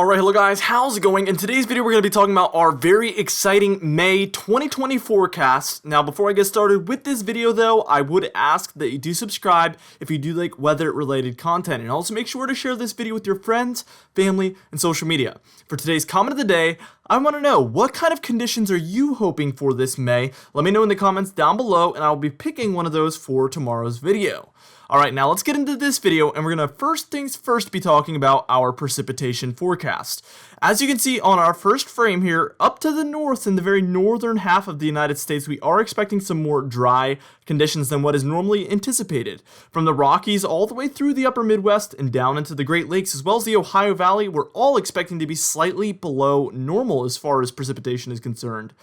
Alright, hello guys, how's it going? In today's video we're going to be talking about our very exciting May 2020 forecast. Now before I get started with this video though, I would ask that you do subscribe if you do like weather related content, and also make sure to share this video with your friends, family, and social media. For today's comment of the day, I want to know, what kind of conditions are you hoping for this May? Let me know in the comments down below and I'll be picking one of those for tomorrow's video. Alright, now let's get into this video, and we're going to first things first be talking about our precipitation forecast. As you can see on our first frame here, up to the north in the very northern half of the United States, we are expecting some more dry conditions than what is normally anticipated. From the Rockies all the way through the upper Midwest and down into the Great Lakes as well as the Ohio Valley, we're all expecting to be slightly below normal as far as precipitation is concerned.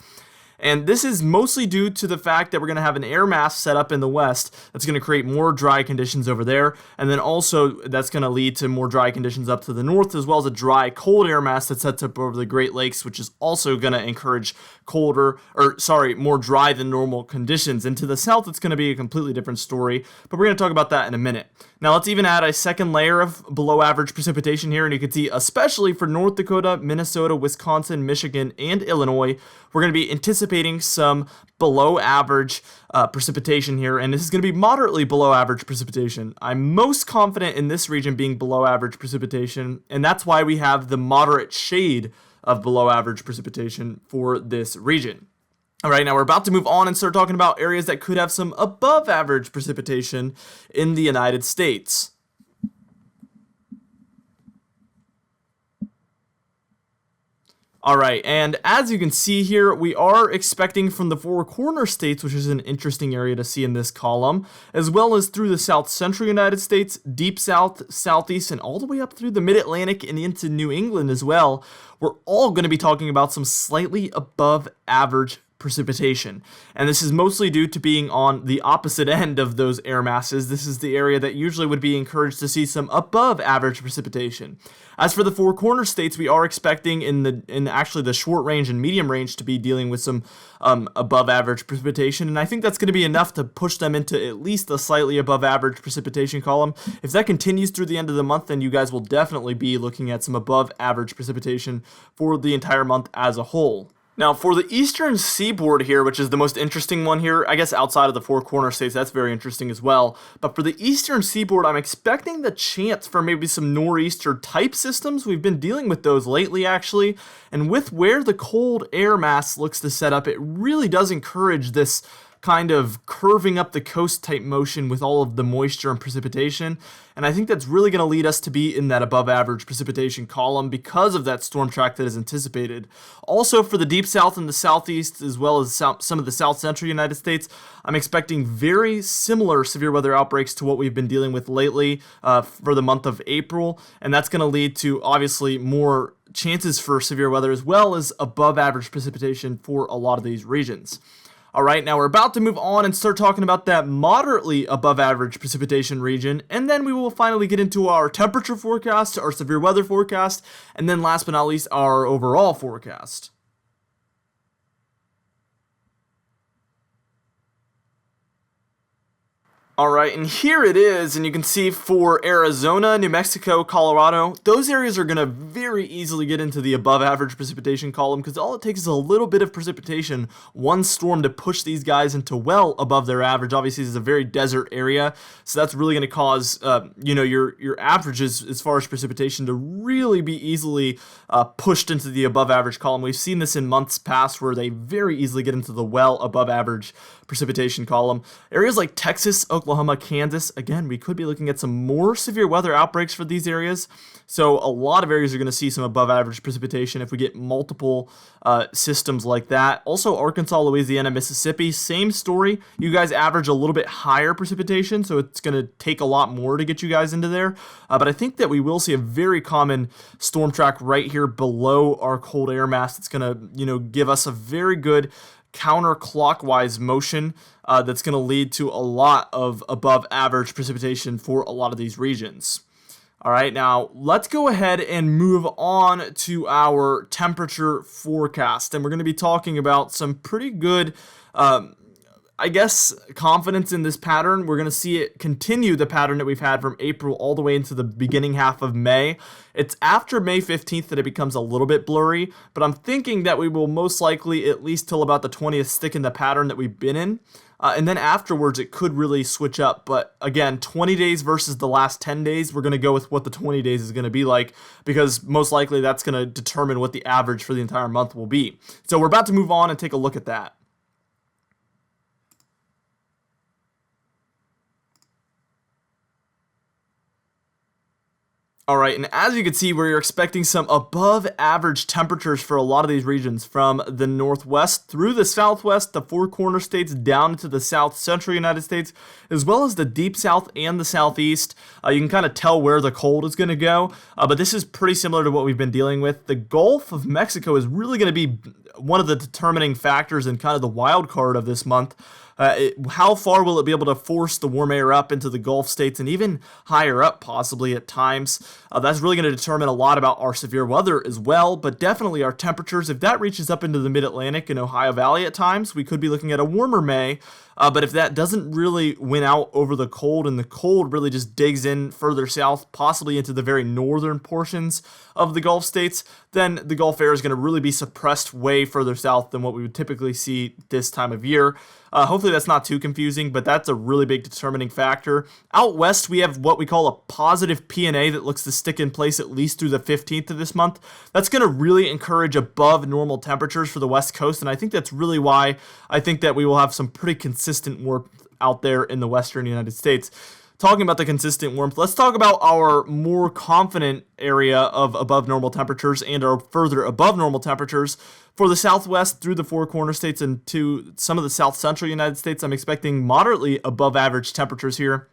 And this is mostly due to the fact that we're going to have an air mass set up in the west that's going to create more dry conditions over there, and then also that's going to lead to more dry conditions up to the north, as well as a dry cold air mass that sets up over the Great Lakes, which is also going to encourage more dry than normal conditions. And to the south it's going to be a completely different story, but we're going to talk about that in a minute. Now let's even add a second layer of below average precipitation here, and you can see especially for North Dakota, Minnesota, Wisconsin, Michigan, and Illinois, we're going to be anticipating some below average precipitation here, and this is going to be moderately below average precipitation. I'm most confident in this region being below average precipitation, and that's why we have the moderate shade of below average precipitation for this region. Alright, now we're about to move on and start talking about areas that could have some above average precipitation in the United States. Alright, and as you can see here, we are expecting from the Four Corner States, which is an interesting area to see in this column, as well as through the South Central United States, Deep South, Southeast, and all the way up through the Mid-Atlantic and into New England as well. We're all going to be talking about some slightly above average precipitation, and this is mostly due to being on the opposite end of those air masses. This is the area that usually would be encouraged to see some above average precipitation. As for the Four Corner States, we are expecting in actually the short range and medium range to be dealing with some above average precipitation, and I think that's going to be enough to push them into at least a slightly above average precipitation column. If that continues through the end of the month, then you guys will definitely be looking at some above average precipitation for the entire month as a whole. Now, for the eastern seaboard here, which is the most interesting one here, I guess outside of the Four Corner States, that's very interesting as well. But for the eastern seaboard, I'm expecting the chance for maybe some nor'easter type systems. We've been dealing with those lately, actually. And with where the cold air mass looks to set up, it really does encourage this kind of curving up the coast type motion with all of the moisture and precipitation, and I think that's really going to lead us to be in that above average precipitation column because of that storm track that is anticipated. Also for the deep south and the southeast, as well as some of the south central United States, I'm expecting very similar severe weather outbreaks to what we've been dealing with lately for the month of April, and that's going to lead to obviously more chances for severe weather as well as above average precipitation for a lot of these regions. Alright, now we're about to move on and start talking about that moderately above average precipitation region, and then we will finally get into our temperature forecast, our severe weather forecast, and then last but not least, our overall forecast. Alright, and here it is, and you can see for Arizona, New Mexico, Colorado, those areas are going to very easily get into the above average precipitation column because all it takes is a little bit of precipitation, one storm to push these guys into well above their average. Obviously, this is a very desert area, so that's really going to cause your averages as far as precipitation to really be easily pushed into the above average column. We've seen this in months past where they very easily get into the well above average precipitation column. Areas like Texas, Oklahoma, Kansas, again, we could be looking at some more severe weather outbreaks for these areas. So a lot of areas are going to see some above average precipitation if we get multiple systems like that. Also, Arkansas, Louisiana, Mississippi, same story. You guys average a little bit higher precipitation, so it's going to take a lot more to get you guys into there. But I think that we will see a very common storm track right here below our cold air mass. It's going to, give us a very good counterclockwise motion that's going to lead to a lot of above average precipitation for a lot of these regions. Alright, now let's go ahead and move on to our temperature forecast, and we're going to be talking about some pretty good I guess, confidence in this pattern. We're going to see it continue the pattern that we've had from April all the way into the beginning half of May. It's after May 15th that it becomes a little bit blurry, but I'm thinking that we will most likely, at least till about the 20th, stick in the pattern that we've been in. And then afterwards, it could really switch up. But again, 20 days versus the last 10 days, we're going to go with what the 20 days is going to be like, because most likely that's going to determine what the average for the entire month will be. So we're about to move on and take a look at that. All right, and as you can see, we're expecting some above average temperatures for a lot of these regions, from the northwest through the southwest, the Four Corner states, down into the south central United States, as well as the deep south and the southeast. You can kind of tell where the cold is going to go, but this is pretty similar to what we've been dealing with. The Gulf of Mexico is really going to be one of the determining factors and kind of the wild card of this month. How far will it be able to force the warm air up into the Gulf states and even higher up possibly at times? That's really going to determine a lot about our severe weather as well, but definitely our temperatures. If that reaches up into the mid-Atlantic and Ohio Valley at times, we could be looking at a warmer May. But if that doesn't really win out over the cold, and the cold really just digs in further south, possibly into the very northern portions of the Gulf states, then the Gulf air is going to really be suppressed way further south than what we would typically see this time of year. Hopefully that's not too confusing, but that's a really big determining factor. Out west, we have what we call a positive PNA that looks to stick in place at least through the 15th of this month. That's going to really encourage above normal temperatures for the west coast, and I think that's really why I think that we will have some pretty consistent warmth out there in the western United States. Talking about the consistent warmth, let's talk about our more confident area of above normal temperatures and our further above normal temperatures. For the southwest through the Four Corner states and to some of the south central United States, I'm expecting moderately above average temperatures here.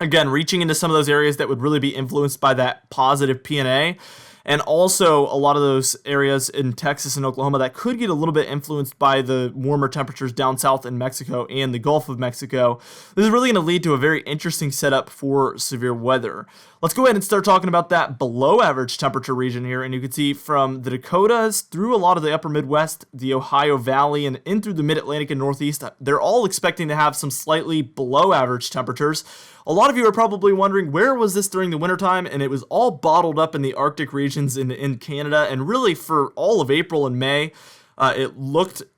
Again, reaching into some of those areas that would really be influenced by that positive PNA. And also a lot of those areas in Texas and Oklahoma that could get a little bit influenced by the warmer temperatures down south in Mexico and the Gulf of Mexico. This is really going to lead to a very interesting setup for severe weather. Let's go ahead and start talking about that below average temperature region here. And you can see from the Dakotas through a lot of the upper Midwest, the Ohio Valley, and in through the Mid-Atlantic and Northeast, they're all expecting to have some slightly below average temperatures. A lot of you are probably wondering, where was this during the wintertime? And it was all bottled up in the Arctic regions in Canada, and really for all of April and May.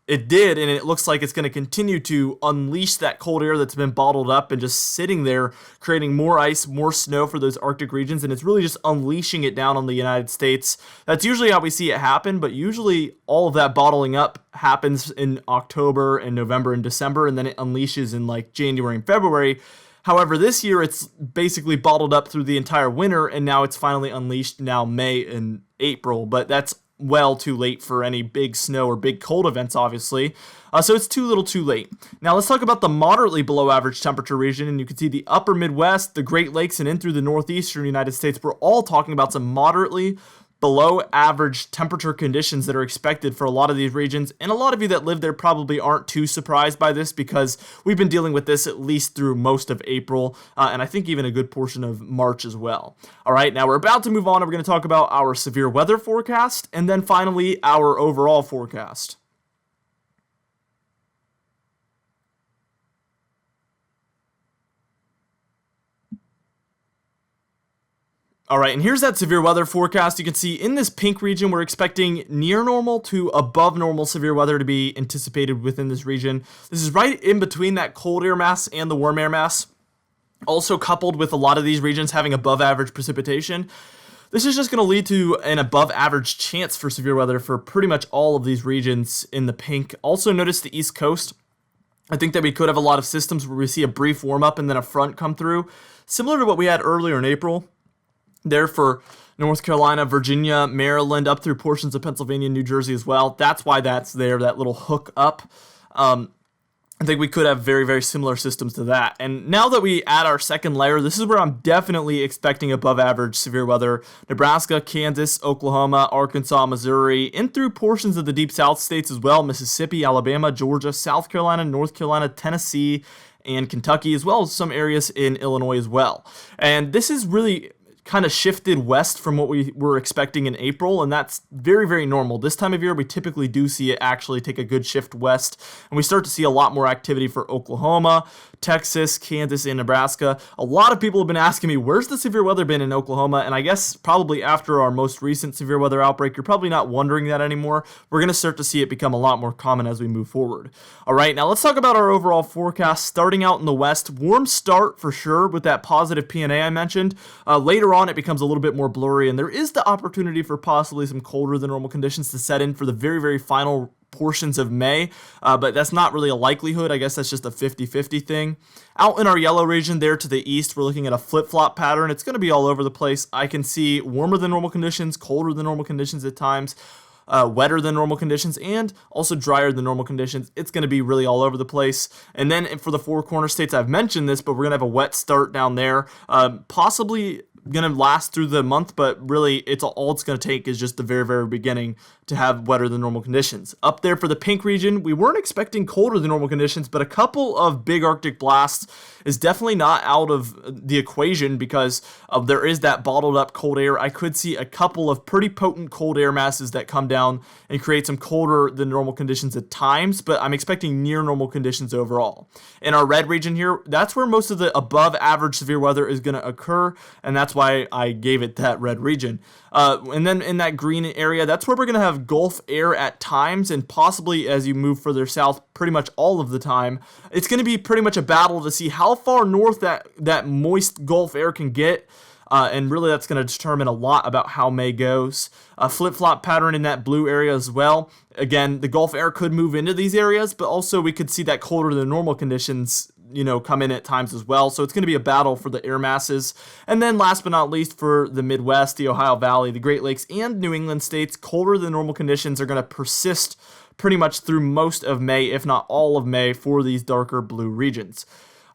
It did, and it looks like it's going to continue to unleash that cold air that's been bottled up and just sitting there, creating more ice, more snow for those Arctic regions, and it's really just unleashing it down on the United States. That's usually how we see it happen, but usually all of that bottling up happens in October and November and December, and then it unleashes in like January and February. However, this year it's basically bottled up through the entire winter, and now it's finally unleashed now May and April, but that's well too late for any big snow or big cold events, obviously. So it's too little too late. Now let's talk about the moderately below average temperature region, and you can see the upper Midwest, the Great Lakes, and in through the northeastern United States. We're all talking about some moderately below average temperature conditions that are expected for a lot of these regions, and a lot of you that live there probably aren't too surprised by this because we've been dealing with this at least through most of April, and I think even a good portion of March as well. All right, now we're about to move on, and we're going to talk about our severe weather forecast, and then finally our overall forecast. All right, and here's that severe weather forecast. You can see in this pink region, we're expecting near normal to above normal severe weather to be anticipated within this region. This is right in between that cold air mass and the warm air mass. Also coupled with a lot of these regions having above average precipitation. This is just going to lead to an above average chance for severe weather for pretty much all of these regions in the pink. Also notice the East Coast. I think that we could have a lot of systems where we see a brief warm up and then a front come through, similar to what we had earlier in April. There for North Carolina, Virginia, Maryland, up through portions of Pennsylvania and New Jersey as well. That's why that's there, that little hook up. I think we could have very, very similar systems to that. And now that we add our second layer, this is where I'm definitely expecting above average severe weather. Nebraska, Kansas, Oklahoma, Arkansas, Missouri, in through portions of the deep south states as well. Mississippi, Alabama, Georgia, South Carolina, North Carolina, Tennessee, and Kentucky, as well as some areas in Illinois as well. And this is really kind of shifted west from what we were expecting in April, and that's very, very normal. This time of year, we typically do see it actually take a good shift west, and we start to see a lot more activity for Oklahoma, Texas, Kansas, and Nebraska. A lot of people have been asking me, where's the severe weather been in Oklahoma? And I guess probably after our most recent severe weather outbreak, you're probably not wondering that anymore. We're going to start to see it become a lot more common as we move forward. All right, now let's talk about our overall forecast. Starting out in the west, warm start for sure with that positive PNA I mentioned. Later on, it becomes a little bit more blurry, and there is the opportunity for possibly some colder than normal conditions to set in for the very, very final portions of May, but that's not really a likelihood. I guess that's just a 50-50 thing. Out in our yellow region there to the east, we're looking at a flip-flop pattern. It's going to be all over the place. I can see warmer than normal conditions, colder than normal conditions at times, wetter than normal conditions, and also drier than normal conditions. It's going to be really all over the place. And then for the four corner states, I've mentioned this, but we're going to have a wet start down there, possibly going to last through the month, but really all it's going to take is just the very, very beginning to have wetter than normal conditions. Up there for the pink region, we weren't expecting colder than normal conditions, but a couple of big Arctic blasts is definitely not out of the equation because there is that bottled up cold air. I could see a couple of pretty potent cold air masses that come down and create some colder than normal conditions at times, but I'm expecting near normal conditions overall. In our red region here, that's where most of the above average severe weather is going to occur, and that's why I gave it that red region. And then in that green area, that's where we're going to have Gulf air at times, and possibly as you move further south, pretty much all of the time. It's going to be pretty much a battle to see how far north that moist Gulf air can get. And really that's going to determine a lot about how May goes. A flip-flop pattern in that blue area as well. Again, the Gulf air could move into these areas, but also we could see that colder than normal conditions come in at times as well. So it's going to be a battle for the air masses. And then last but not least for the Midwest, the Ohio Valley, the Great Lakes, and New England states, colder than normal conditions are going to persist pretty much through most of May, if not all of May, for these darker blue regions.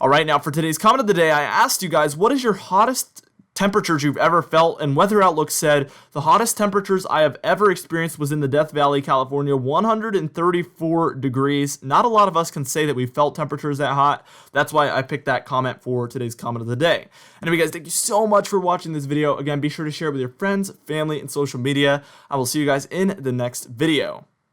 All right, now for today's comment of the day, I asked you guys, what is your hottest temperatures you've ever felt? And Weather Outlook said the hottest temperatures I have ever experienced was in the Death Valley, California, 134 degrees. Not a lot of us can say that we felt temperatures that hot. That's why I picked that comment for today's comment of the day. Anyway, guys, thank you so much for watching this video. Again, be sure to share it with your friends, family, and social media. I will see you guys in the next video.